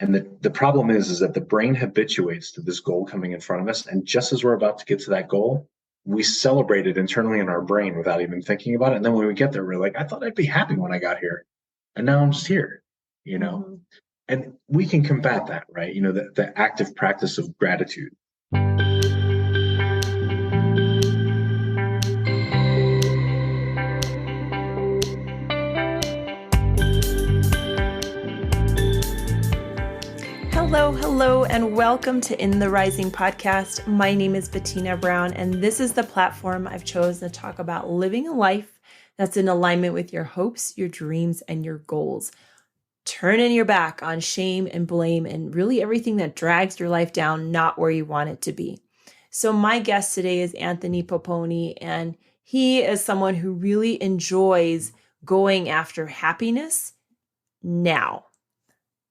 And the problem is that the brain habituates to this goal coming in front of us. And just as we're about to get to that goal, we celebrate it internally in our brain without even thinking about it. And then when we get there, we're like, I thought I'd be happy when I got here. And now I'm just here, you know? Mm-hmm. And we can combat that, right? The active practice of gratitude. Hello, and welcome to In the Rising podcast. My name is Bettina Brown, and this is the platform I've chosen to talk about living a life that's in alignment with your hopes, your dreams, and your goals. Turning your back on shame and blame and really everything that drags your life down, not where you want it to be. So my guest today is Anthony Poponi, and he is someone who really enjoys going after happiness now,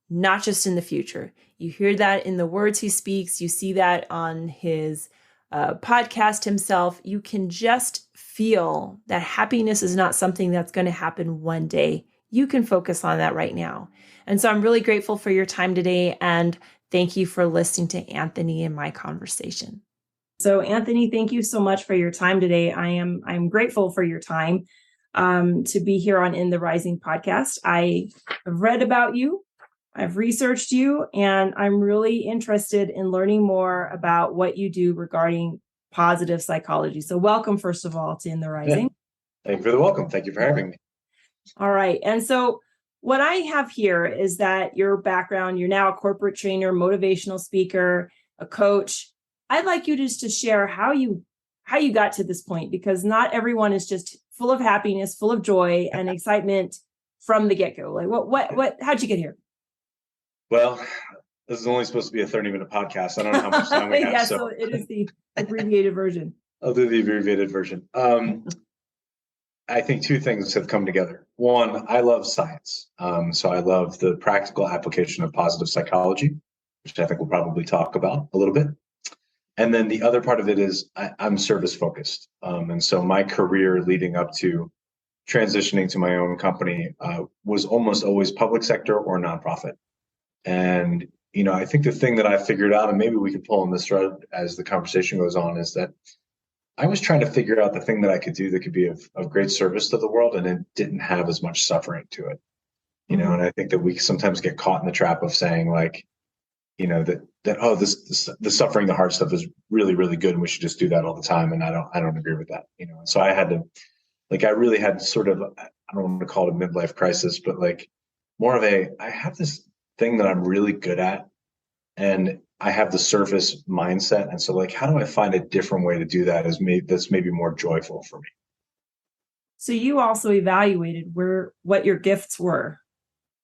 not just in the future. You hear that in the words he speaks. You see that on his podcast himself. You can just feel that happiness is not something that's going to happen one day. You can focus on that right now. And so I'm really grateful for your time today. And thank you for listening to Anthony and my conversation. So Anthony, thank you so much for your time today. I'm grateful for your time to be here on In the Rising podcast. I have read about you. I've researched you, and I'm really interested in learning more about what you do regarding positive psychology. So welcome, first of all, to In the Rising. Yeah. Thank you for the welcome. Thank you for having me. All right. And so what I have here is that your background, you're now a corporate trainer, motivational speaker, a coach. I'd like you just to share how you got to this point, because not everyone is just full of happiness, full of joy and excitement from the get-go. Like how'd you get here? Well, this is only supposed to be a 30-minute podcast. I don't know how much time we have. Yeah, so it is the abbreviated version. I'll do the abbreviated version. I think two things have come together. One, I love science. So I love the practical application of positive psychology, which I think we'll probably talk about a little bit. And then the other part of it is I'm service focused. And so my career leading up to transitioning to my own company was almost always public sector or nonprofit. And, I think the thing that I figured out, and maybe we can pull on this thread as the conversation goes on, is that I was trying to figure out the thing that I could do that could be of great service to the world, and it didn't have as much suffering to it. And I think that we sometimes get caught in the trap of saying the suffering, the hard stuff is really, really good, and we should just do that all the time. And I don't agree with that. So I had to, I really had sort of, I don't want to call it a midlife crisis, but more of I have this thing that I'm really good at, and I have the surface mindset. And so how do I find a different way to do that that's maybe more joyful for me? So you also evaluated what your gifts were,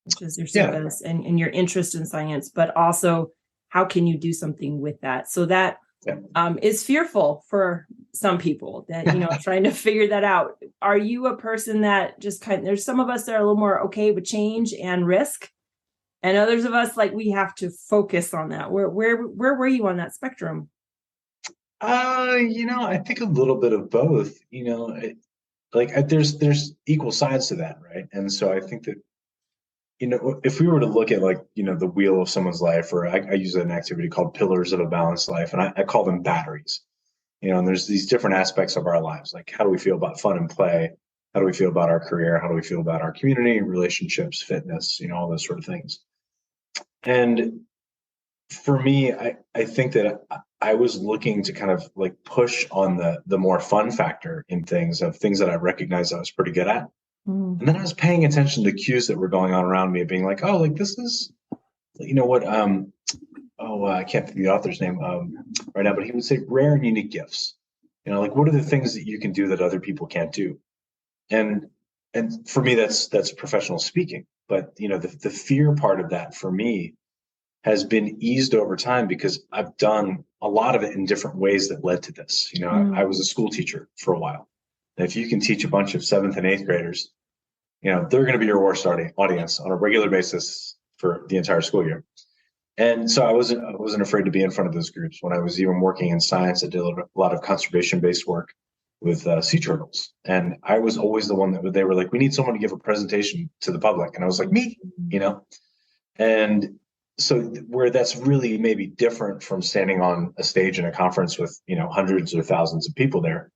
which is your service and your interest in science, but also how can you do something with that? So that is fearful for some people that, trying to figure that out. Are you a person that just there's some of us that are a little more okay with change and risk, and others of us, we have to focus on that. Where were you on that spectrum? I think a little bit of both. There's equal sides to that, right? And so I think that, if we were to look at the wheel of someone's life, or I use an activity called pillars of a balanced life, and I call them batteries. And there's these different aspects of our lives. How do we feel about fun and play? How do we feel about our career? How do we feel about our community, relationships, fitness, all those sort of things. And for me, I think that I was looking to kind of push on the more fun factor in things that I recognized I was pretty good at. And then I was paying attention to cues that were going on around me, being this is, I can't think of the author's name right now, but he would say rare and unique gifts. What are the things that you can do that other people can't do? And for me, that's professional speaking. But the fear part of that for me has been eased over time, because I've done a lot of it in different ways that led to this. I was a school teacher for a while. And if you can teach a bunch of 7th and 8th graders, they're going to be your worst audience on a regular basis for the entire school year. And so I wasn't afraid to be in front of those groups. When I was even working in science, I did a lot of conservation-based work with sea turtles. And I was always the one that they were like, we need someone to give a presentation to the public. And I was like, me, And so where that's really maybe different from standing on a stage in a conference with, hundreds or thousands of people there.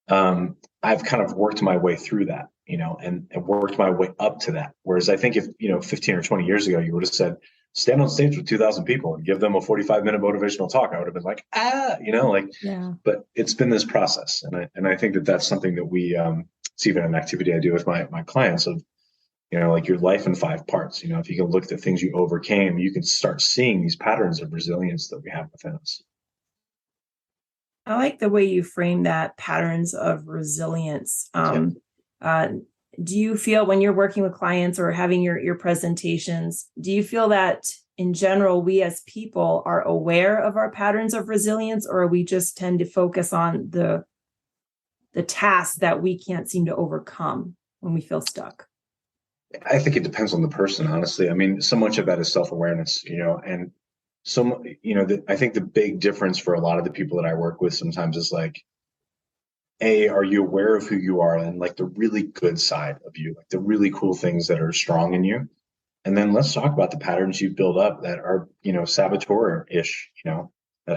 I've kind of worked my way through that, and worked my way up to that. Whereas I think if, 15 or 20 years ago, you would have said, stand on stage with 2,000 people and give them a 45-minute motivational talk, I would have been like, Yeah. but it's been this process. And I think that that's something that it's even an activity I do with my clients of, like your life in 5 parts. If you can look at the things you overcame, you can start seeing these patterns of resilience that we have within us. I like the way you frame that, patterns of resilience. Uh, do you feel when you're working with clients or having your presentations, do you feel that in general, we as people are aware of our patterns of resilience, or we just tend to focus on the tasks that we can't seem to overcome when we feel stuck? I think it depends on the person, honestly. I mean, so much of that is self-awareness, and I think the big difference for a lot of the people that I work with sometimes is like, are you aware of who you are and like the really good side of you, like the really cool things that are strong in you? And then let's talk about the patterns you build up that are, saboteur-ish, that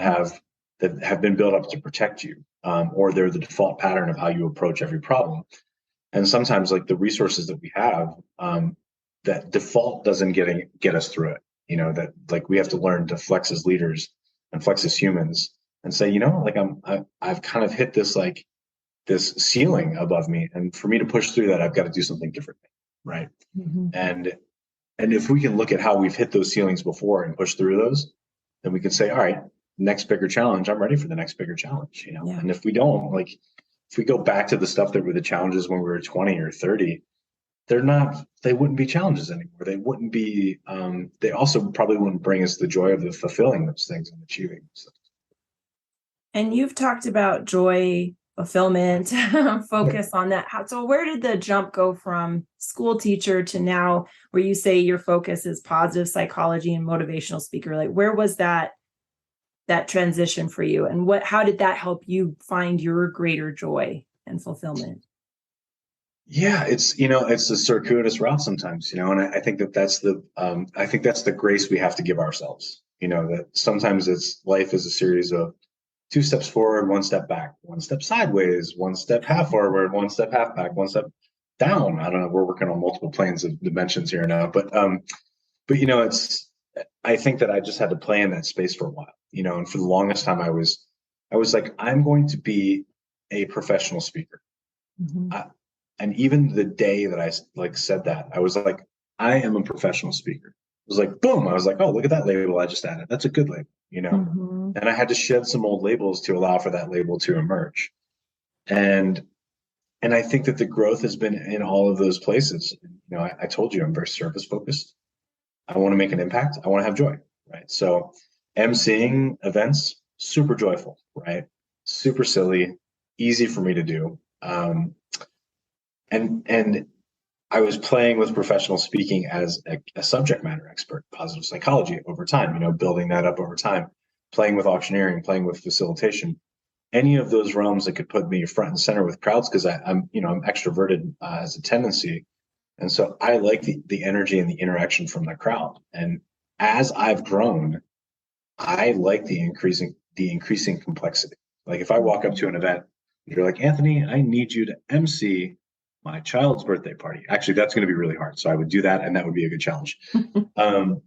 have been built up to protect you, or they're the default pattern of how you approach every problem. And sometimes, like the resources that we have, that default doesn't get us through it. That like we have to learn to flex as leaders and flex as humans and say, like I've kind of hit this ceiling above me, and for me to push through that, I've got to do something differently, right? Mm-hmm. And if we can look at how we've hit those ceilings before and push through those, then we can say, all right, next bigger challenge, I'm ready for the next bigger challenge. Yeah. And if we don't, like if we go back to the stuff that were the challenges when we were 20 or 30, they wouldn't be challenges anymore. They wouldn't be, they also probably wouldn't bring us the joy of the fulfilling those things and achieving those. And you've talked about joy, fulfillment, focus on that. So where did the jump go from school teacher to now where you say your focus is positive psychology and motivational speaker? Like where was that transition for you, and how did that help you find your greater joy and fulfillment? Yeah, it's a circuitous route sometimes, and I think that's the grace we have to give ourselves. That sometimes life is a series of 2 steps forward, 1 step back, 1 step sideways, 1 step half forward, 1 step half back, 1 step down. I don't know. We're working on multiple planes of dimensions here now, but I think that I just had to play in that space for a while, and for the longest time I was like, I'm going to be a professional speaker. Mm-hmm. And even the day that I said that, I was like, I am a professional speaker. It was like, boom. I was like, oh, look at that label I just added. That's a good label, Mm-hmm. And I had to shed some old labels to allow for that label to emerge. And I think that the growth has been in all of those places. I told you I'm very service focused. I want to make an impact. I want to have joy, right? So emceeing events, super joyful, right? Super silly, easy for me to do. And I was playing with professional speaking as a subject matter expert, positive psychology over time, building that up over time, playing with auctioneering, playing with facilitation, any of those realms that could put me front and center with crowds, because I'm extroverted as a tendency. And so I like the energy and the interaction from the crowd. And as I've grown, I like the increasing complexity. Like if I walk up to an event, you're like, Anthony, I need you to MC my child's birthday party. Actually, that's going to be really hard. So I would do that, and that would be a good challenge. But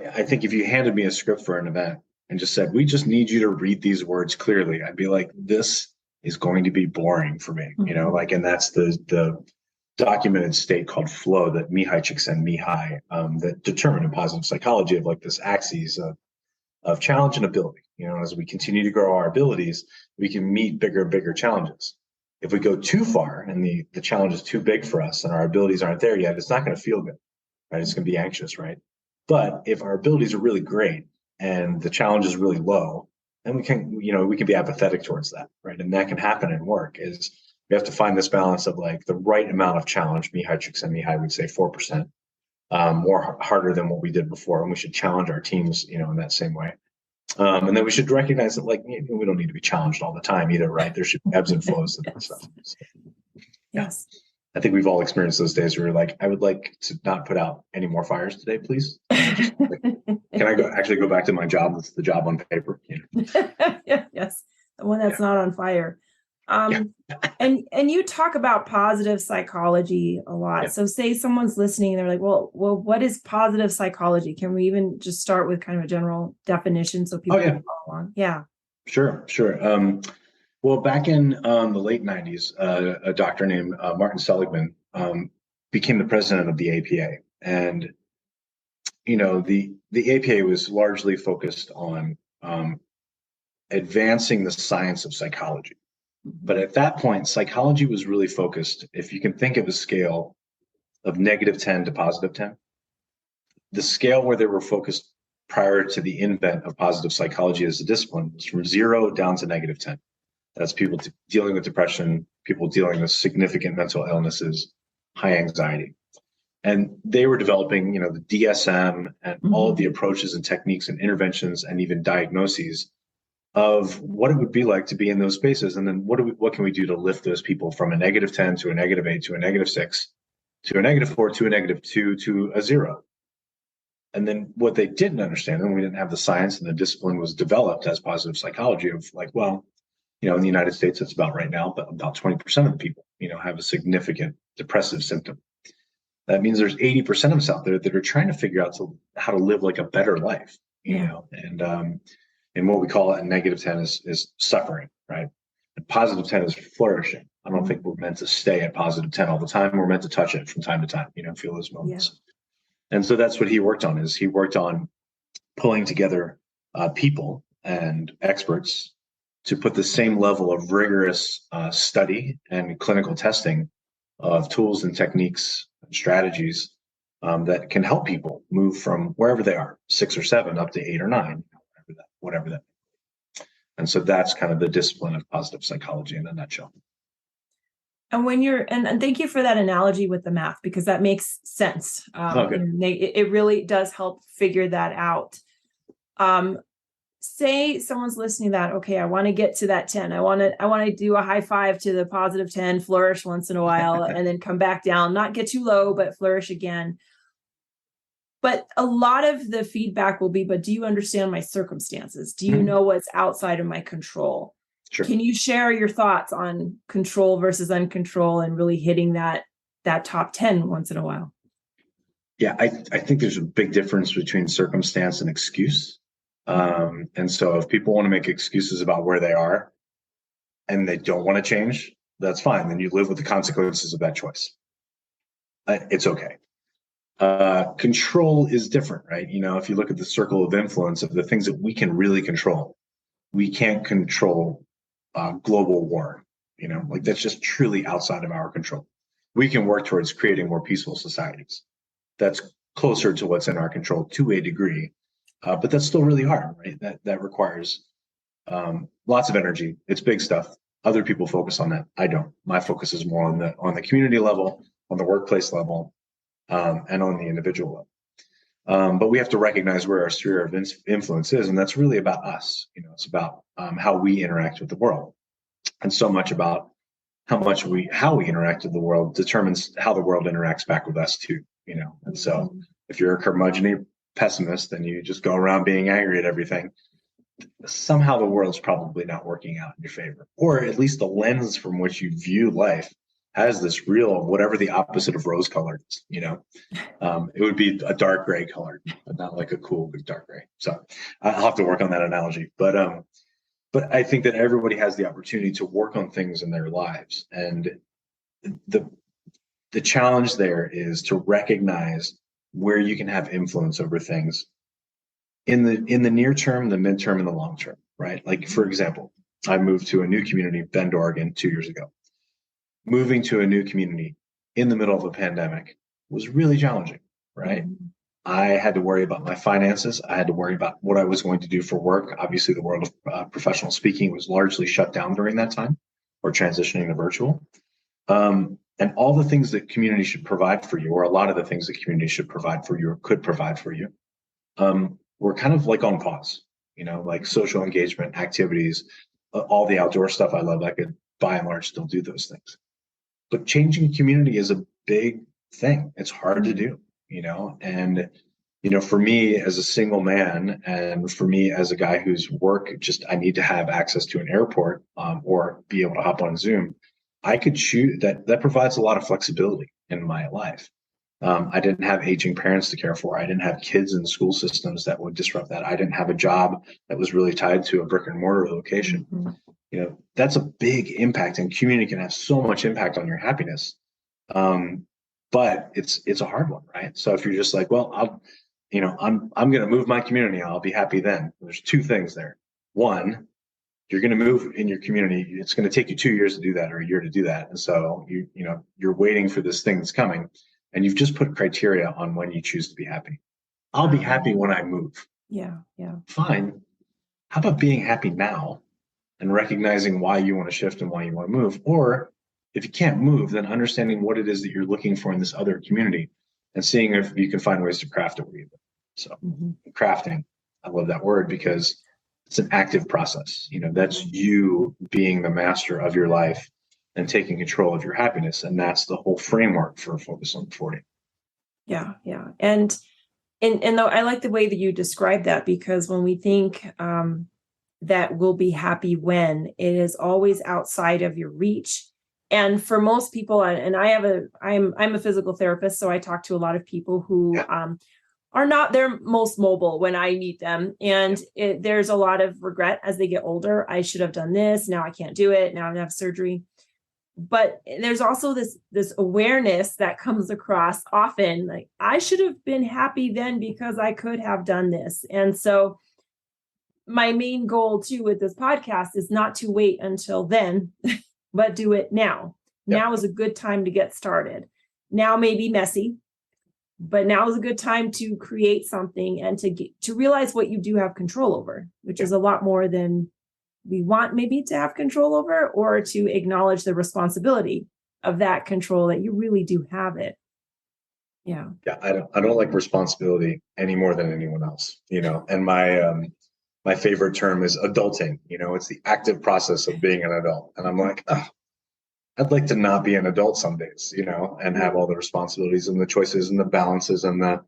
I think if you handed me a script for an event and just said, we just need you to read these words clearly, I'd be like, this is going to be boring for me, and that's the documented state called flow that Mihai Csikszentmihalyi, that determined in positive psychology of like this axis of challenge and ability. As we continue to grow our abilities, we can meet bigger and bigger challenges. If we go too far and the challenge is too big for us and our abilities aren't there yet, it's not going to feel good, right? It's going to be anxious, right? But if our abilities are really great and the challenge is really low, then we can be apathetic towards that, right? And that can happen in work. Is we have to find this balance of like the right amount of challenge. Mihai Csikszentmihalyi would say 4%, more harder than what we did before, and we should challenge our teams, in that same way. And then we should recognize that, like, we don't need to be challenged all the time either, right? There should be ebbs and flows to that stuff. So, Yes. I think we've all experienced those days where you're like, I would like to not put out any more fires today, please. Can I actually go back to my job? That's the job on paper. Yes, the one that's not on fire. Yeah. And you talk about positive psychology a lot. Yeah. So say someone's listening and they're like, well, what is positive psychology? Can we even just start with kind of a general definition so people can follow along? Yeah. Sure. Well, back in the late 90s, a doctor named Martin Seligman became the president of the APA. And, the APA was largely focused on advancing the science of psychology. But at that point, psychology was really focused, if you can think of a scale of -10 to +10, the scale where they were focused prior to the invent of positive psychology as a discipline was from 0 down to -10. That's people dealing with depression, people dealing with significant mental illnesses, high anxiety. And they were developing, the DSM and all of the approaches and techniques and interventions and even diagnoses of what it would be like to be in those spaces. And then what can we do to lift those people from a -10 to a -8 to a -6 to a -4 to a -2 to a 0. And then what they didn't understand, and we didn't have the science and the discipline was developed as positive psychology of like, well, in the United States, it's about right now, but about 20% of the people, have a significant depressive symptom. That means there's 80% of us out there that are trying to figure out how to live like a better life, and what we call it -10 is suffering, right? And +10 is flourishing. I don't think we're meant to stay at +10 all the time. We're meant to touch it from time to time, feel those moments. Yeah. And so that's what he worked on. Is he worked on pulling together people and experts to put the same level of rigorous study and clinical testing of tools and techniques and strategies that can help people move from wherever they are, 6 or 7 up to 8 or 9, whatever that. And so that's kind of the discipline of positive psychology in a nutshell. And when and thank you for that analogy with the math, because that makes sense. It really does help figure that out. Say someone's listening to that, okay, I want to get to that 10. I want to do a high five to the +10, flourish once in a while, and then come back down, not get too low, but flourish again. But a lot of the feedback will be, but do you understand my circumstances? Do you know what's outside of my control? Sure. Can you share your thoughts on control versus uncontrol and really hitting that top 10 once in a while? Yeah, I think there's a big difference between circumstance and excuse. And so if people want to make excuses about where they are and they don't want to change, that's fine. Then you live with the consequences of that choice. It's okay. Control is different, right? If you look at the circle of influence of the things that we can really control, we can't control global war, like that's just truly outside of our control. We can work towards creating more peaceful societies. That's closer to what's in our control to a degree. But that's still really hard, right? That requires lots of energy. It's big stuff. Other people focus on that. I don't. My focus is more on the community level, on the workplace level, and on the individual level. But we have to recognize where our sphere of influence is, and that's really about us. It's about how we interact with the world, and so much about how we interact with the world determines how the world interacts back with us too. And so if you're a curmudgeon pessimist and you just go around being angry at everything, somehow the world's probably not working out in your favor, or at least the lens from which you view life has this real, whatever the opposite of rose colored is, it would be a dark gray color, but not like a cool big dark gray. So I'll have to work on that analogy, but I think that everybody has the opportunity to work on things in their lives, and the challenge there is to recognize where you can have influence over things in the near term, the midterm, and the long term, right? Like, for example, I moved to a new community, Bend, Oregon, 2 years ago. Moving to a new community in the middle of a pandemic was really challenging, right? I had to worry about my finances. I had to worry about what I was going to do for work. Obviously, the world of professional speaking was largely shut down during that time, or transitioning to virtual. And all the things that community should provide for you, or a lot of the things that community should provide for you or could provide for you, were kind of like on pause, like social engagement, activities, all the outdoor stuff I love. I could by and large still do those things. But changing community is a big thing. It's hard to do, and for me as a single man, and for me as a guy whose work I need to have access to an airport, or be able to hop on Zoom. I could choose that provides a lot of flexibility in my life. I didn't have aging parents to care for. I didn't have kids in the school systems that would disrupt that. I didn't have a job that was really tied to a brick and mortar location. That's a big impact, and community can have so much impact on your happiness. But it's a hard one, right? So if you're just like, well, I'm going to move my community, I'll be happy then. There's two things there. One, you're going to move in your community. It's going to take you 2 years to do that, or a year to do that. And so you're waiting for this thing that's coming, and you've just put criteria on when you choose to be happy. I'll be happy when I move. Yeah. Fine. How about being happy now and recognizing why you want to shift and why you want to move? Or if you can't move, then understanding what it is that you're looking for in this other community and seeing if you can find ways to craft it where you live. So crafting, I love that word because it's an active process. That's you being the master of your life and taking control of your happiness. And that's the whole framework for Focus on 40. Yeah. And though I like the way that you describe that, because when we think that we'll be happy when, it is always outside of your reach. And for most people, and I'm a physical therapist, so I talk to a lot of people who are not their most mobile when I meet them. And there's a lot of regret as they get older. I should have done this. Now I can't do it. Now I'm gonna have surgery. But there's also this awareness that comes across often, like, I should have been happy then because I could have done this. And so my main goal too with this podcast is not to wait until then, but do it now. Yep. Now is a good time to get started. Now may be messy, but now is a good time to create something and to realize what you do have control over, which is a lot more than we want maybe to have control over, or to acknowledge the responsibility of that control, that you really do have it. Yeah. I don't like responsibility any more than anyone else, and my favorite term is adulting. It's the active process of being an adult. And I'm like, I'd like to not be an adult some days, and have all the responsibilities and the choices and the balances and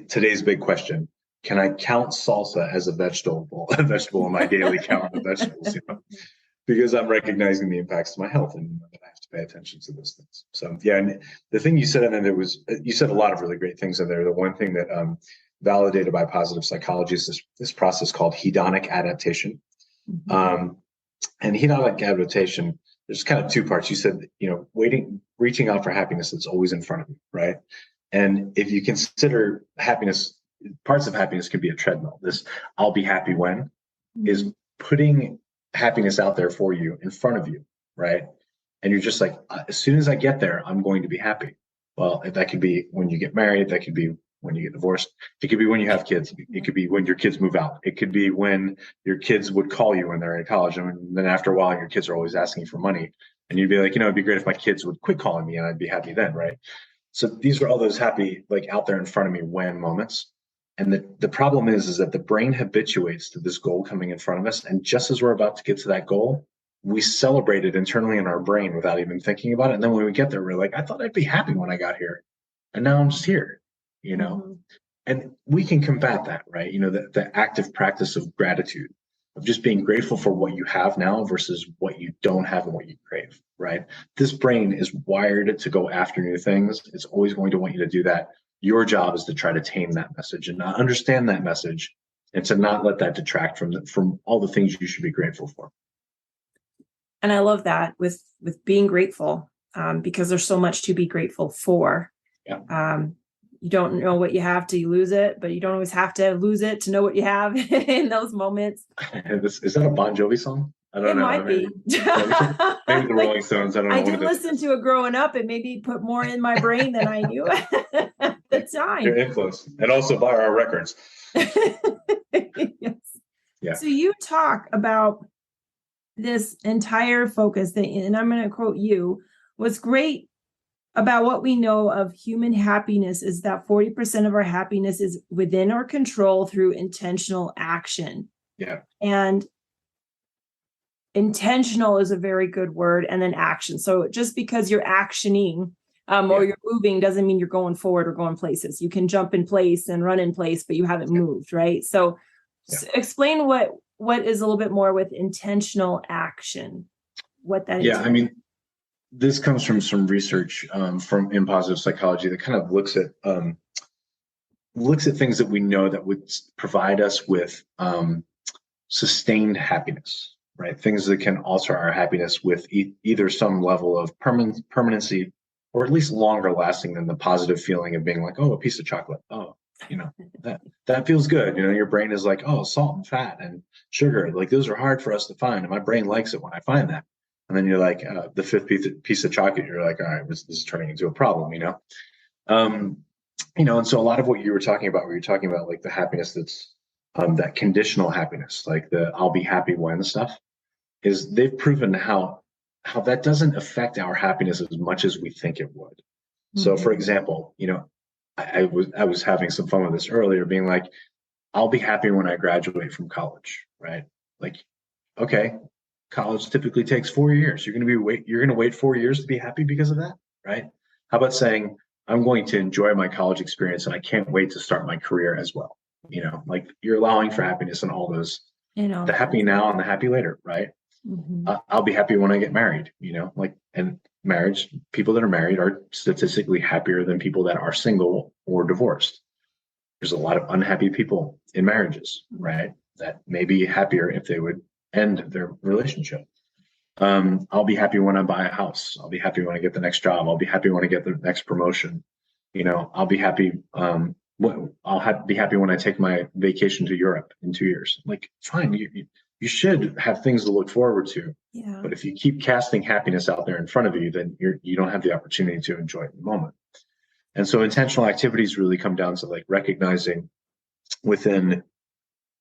today's big question. Can I count salsa as a vegetable in my daily count of vegetables? Because I'm recognizing the impacts to my health, and I have to pay attention to those things. So and the thing you said, and you said a lot of really great things in there. The one thing that validated by positive psychology is this process called hedonic adaptation. And hedonic adaptation, there's kind of two parts. You said, reaching out for happiness that's always in front of you, right? And if you consider happiness, parts of happiness could be a treadmill. This I'll be happy when is putting happiness out there for you in front of you, right? And you're just like, as soon as I get there, I'm going to be happy. Well, that could be when you get married. That could be when you get divorced. It could be when you have kids. It could be when your kids move out. It could be when your kids would call you when they're in college. And then after a while, your kids are always asking for money. And you'd be like, it'd be great if my kids would quit calling me and I'd be happy then, right? So these are all those happy, out there in front of me when moments. And the problem is that the brain habituates to this goal coming in front of us. And just as we're about to get to that goal, we celebrate it internally in our brain without even thinking about it. And then when we get there, we're like, I thought I'd be happy when I got here. And now I'm just here, And we can combat that, right? The active practice of gratitude, of just being grateful for what you have now versus what you don't have and what you crave, right? This brain is wired to go after new things. It's always going to want you to do that. Your job is to try to tame that message and not understand that message, and to not let that detract from all the things you should be grateful for. And I love that with being grateful, because there's so much to be grateful for. Yeah. You don't know what you have till you lose it, but you don't always have to lose it to know what you have in those moments. Is that a Bon Jovi song? I don't know. It might be. Maybe the Rolling Stones. I don't know. I did listen to it growing up, and maybe put more in my brain than I knew at the time. Your influence, and also buy our records. Yes. Yeah. So you talk about this entire focus thing, and I'm going to quote you. What's great about what we know of human happiness is that 40% of our happiness is within our control through intentional action. Yeah. And intentional is a very good word, and then action. So just because you're actioning or you're moving doesn't mean you're going forward or going places. You can jump in place and run in place, but you haven't moved, right? So explain what is a little bit more with intentional action, what that is. I mean, this comes from some research from in positive psychology that kind of looks at things that we know that would provide us with sustained happiness, right? Things that can alter our happiness with either some level of permanency, or at least longer lasting than the positive feeling of being like, oh, a piece of chocolate. Oh, that feels good. Your brain is like, oh, salt and fat and sugar. Like those are hard for us to find. And my brain likes it when I find that. And then you're like, the fifth piece of chocolate, you're like, all right, this is turning into a problem, and so a lot of what you were talking about, where you're talking about like the happiness that's that conditional happiness, like the I'll be happy when stuff, is they've proven how that doesn't affect our happiness as much as we think it would. Mm-hmm. So for example, I was having some fun with this earlier, being like, I'll be happy when I graduate from college, right? Like, okay, college typically takes 4 years. You're going to wait 4 years to be happy because of that, right? How about saying, I'm going to enjoy my college experience and I can't wait to start my career as well. Like you're allowing for happiness in all those, the happy now and the happy later, right? Mm-hmm. I'll be happy when I get married, and marriage, people that are married are statistically happier than people that are single or divorced. There's a lot of unhappy people in marriages, right? That may be happier if they would end their relationship. I'll be happy when I buy a house. I'll be happy when I get the next job. I'll be happy when I get the next promotion. I'll be happy. Be happy when I take my vacation to Europe in 2 years. Like, fine, you should have things to look forward to. Yeah. But if you keep casting happiness out there in front of you, then you don't have the opportunity to enjoy it in the moment. And so intentional activities really come down to like recognizing within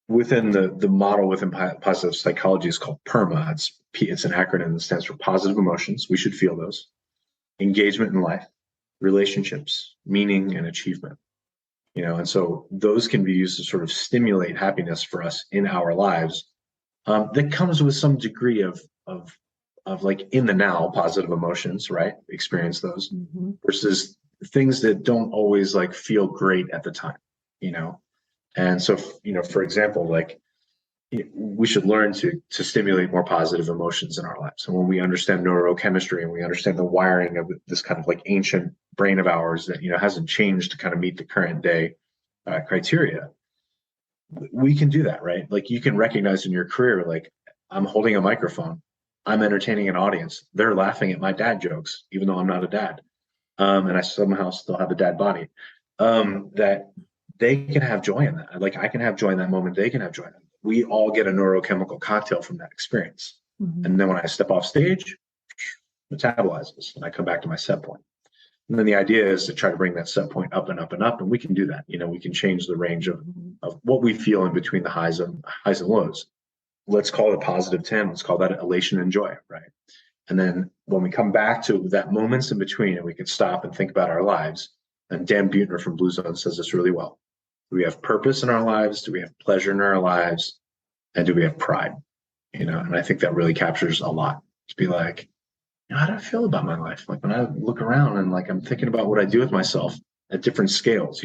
the model within positive psychology is called PERMA. It's an acronym that stands for positive emotions. We should feel those. Engagement in life, relationships, meaning, and achievement. And so those can be used to sort of stimulate happiness for us in our lives. That comes with some degree of like in the now positive emotions, right? Experience those versus things that don't always like feel great at the time, And so, for example, like we should learn to stimulate more positive emotions in our lives. And when we understand neurochemistry and we understand the wiring of this kind of like ancient brain of ours that, hasn't changed to kind of meet the current day criteria, we can do that, right? Like you can recognize in your career, like I'm holding a microphone, I'm entertaining an audience. They're laughing at my dad jokes, even though I'm not a dad. And I somehow still have a dad body, that they can have joy in that. Like I can have joy in that moment. They can have joy in that. We all get a neurochemical cocktail from that experience. Mm-hmm. And then when I step off stage, metabolizes and I come back to my set point. And then the idea is to try to bring that set point up and up and up. And we can do that. We can change the range of what we feel in between the highs and lows. Let's call it a positive 10. Let's call that elation and joy, right? And then when we come back to that moments in between and we can stop and think about our lives, and Dan Buettner from Blue Zone says this really well. Do we have purpose in our lives? Do we have pleasure in our lives? And do we have pride? And I think that really captures a lot. To be like, how do I feel about my life? Like when I look around and like I'm thinking about what I do with myself at different scales,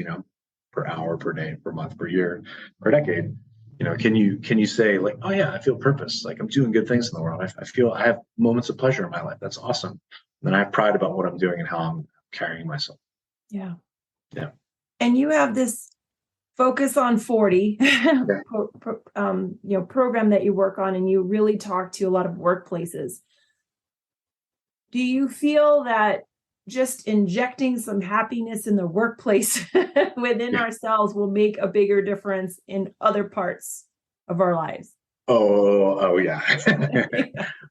per hour, per day, per month, per year, per decade. Can you say like, oh yeah, I feel purpose. Like I'm doing good things in the world. I feel I have moments of pleasure in my life. That's awesome. And then I have pride about what I'm doing and how I'm carrying myself. Yeah. Yeah. And you have this Focus on 40 program that you work on, and you really talk to a lot of workplaces. Do you feel that just injecting some happiness in the workplace within ourselves will make a bigger difference in other parts of our lives? Oh yeah.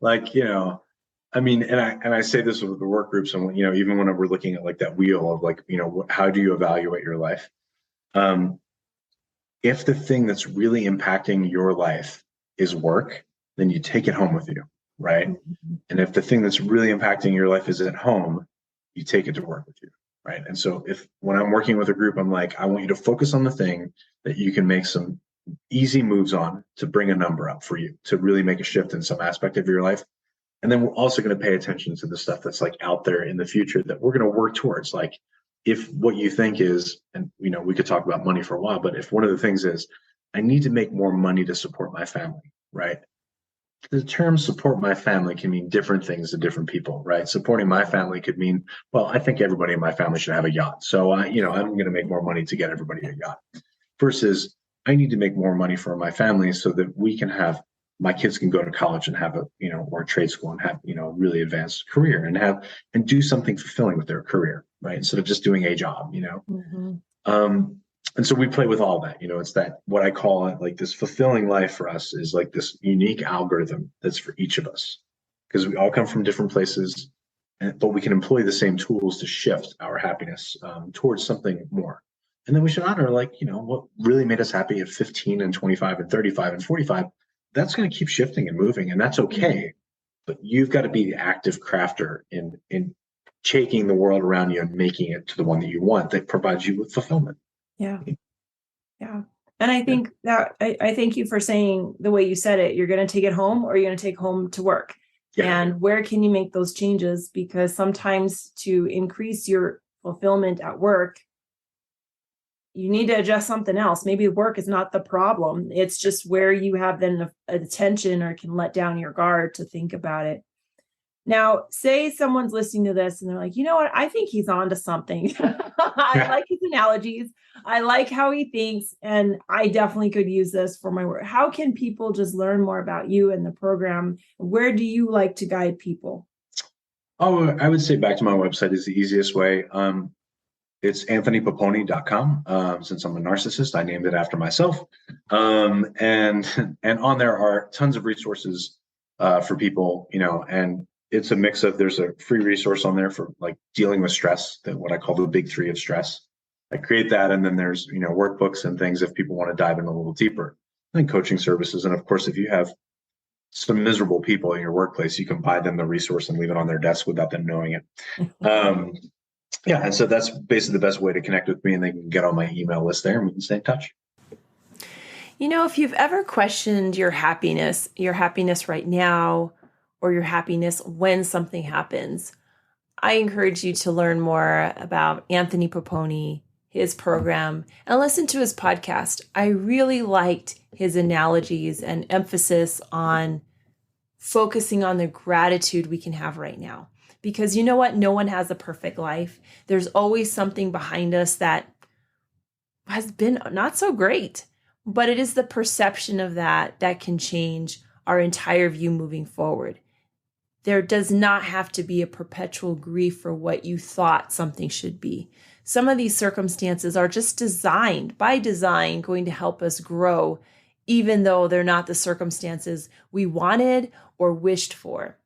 Like, I mean, and I say this with the work groups, and even when we're looking at like that wheel of like, how do you evaluate your life? If the thing that's really impacting your life is work, then you take it home with you, right? Mm-hmm. And if the thing that's really impacting your life is at home, you take it to work with you, right? And so when I'm working with a group, I'm like, I want you to focus on the thing that you can make some easy moves on to bring a number up for you, to really make a shift in some aspect of your life. And then we're also going to pay attention to the stuff that's like out there in the future that we're going to work towards. Like if what you think is, and we could talk about money for a while, but if one of the things is, I need to make more money to support my family, right? The term support my family can mean different things to different people, right? Supporting my family could mean, well, I think everybody in my family should have a yacht. So I'm going to make more money to get everybody a yacht. Versus I need to make more money for my family so that we can have, my kids can go to college and have or trade school and have, a really advanced career and do something fulfilling with their career, right? Instead of just doing a job, Mm-hmm. And so we play with all that, it's that, what I call it, like this fulfilling life for us is like this unique algorithm that's for each of us, because we all come from different places, but we can employ the same tools to shift our happiness towards something more. And then we should honor, like, what really made us happy at 15 and 25 and 35 and 45. That's going to keep shifting and moving, and that's okay. But you've got to be the active crafter in shaking the world around you and making it to the one that you want, that provides you with fulfillment. Yeah. Yeah. And I think that I thank you for saying the way you said it. You're going to take it home, or you're going to take home to work. Yeah. And where can you make those changes? Because sometimes to increase your fulfillment at work, you need to adjust something else. Maybe work is not the problem. It's just where you have then attention or can let down your guard to think about it. Now, say someone's listening to this and they're like, you know what? I think he's on to something. I like his analogies. I like how he thinks, and I definitely could use this for my work. How can people just learn more about you and the program? Where do you like to guide people? Oh, I would say back to my website is the easiest way. It's anthonypoponi.com. Since I'm a narcissist, I named it after myself. And on there are tons of resources for people, and it's a mix of, there's a free resource on there for like dealing with stress, that what I call the big three of stress. I create that. And then there's, workbooks and things if people want to dive in a little deeper, and coaching services. And of course, if you have some miserable people in your workplace, you can buy them the resource and leave it on their desk without them knowing it. Yeah. And so that's basically the best way to connect with me, and they can get on my email list there and we can stay in touch. If you've ever questioned your happiness right now, or your happiness when something happens, I encourage you to learn more about Anthony Poponi, his program, and listen to his podcast. I really liked his analogies and emphasis on focusing on the gratitude we can have right now. Because you know what? No one has a perfect life. There's always something behind us that has been not so great, but it is the perception of that can change our entire view moving forward. There does not have to be a perpetual grief for what you thought something should be. Some of these circumstances are just by design, going to help us grow, even though they're not the circumstances we wanted or wished for.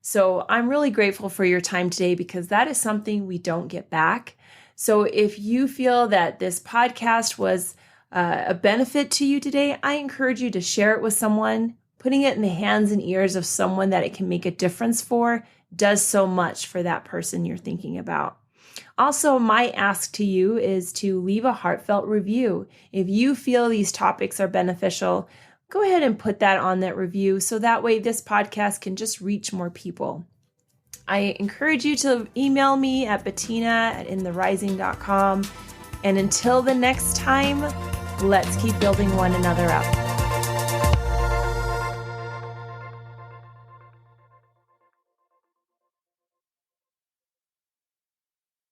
So I'm really grateful for your time today, because that is something we don't get back. So if you feel that this podcast was a benefit to you today, I encourage you to share it with someone. Putting it in the hands and ears of someone that it can make a difference for does so much for that person you're thinking about. Also, my ask to you is to leave a heartfelt review. If you feel these topics are beneficial, go ahead and put that on that review, so that way this podcast can just reach more people. I encourage you to email me at bettina@intherising.com. And until the next time, let's keep building one another up.